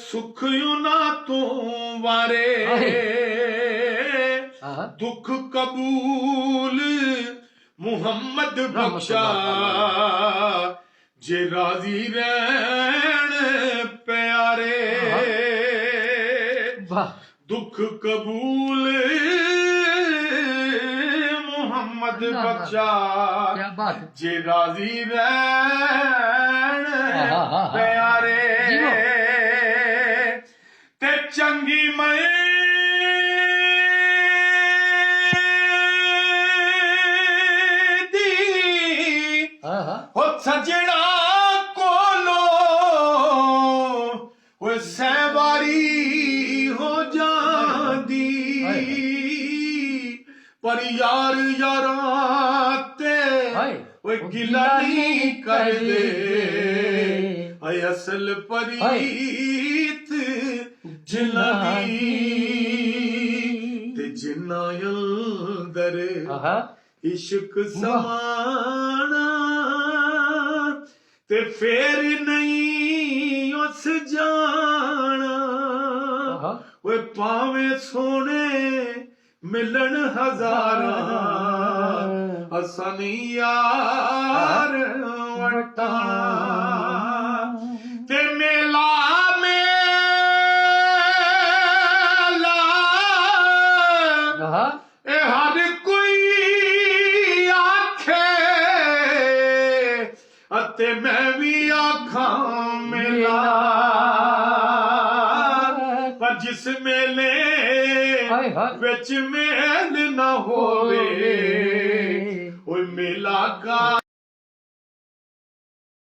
सुख ना तू वारे दुख कबूल मुहम्मद बख्शा जे राजी रहन प्यारे दुख कबूल मुहम्मद बख्शा जे राजी रहन प्यारे ते चंगी मैं सजना कोलो वो सहवारी हो जाती पर यार याराते वो गिला नहीं कर दे असल परीत जिलानी ते जिन्ना अंदर इश्क समाना ते फेर नहीं उस जाना वे पावे सोने मिलन हजारा असानी यार वटाना ते मेला हर कोई आखे अते मैं भी आखा मेला पर जिस मेले विच मेल ना होवे ओ मेला का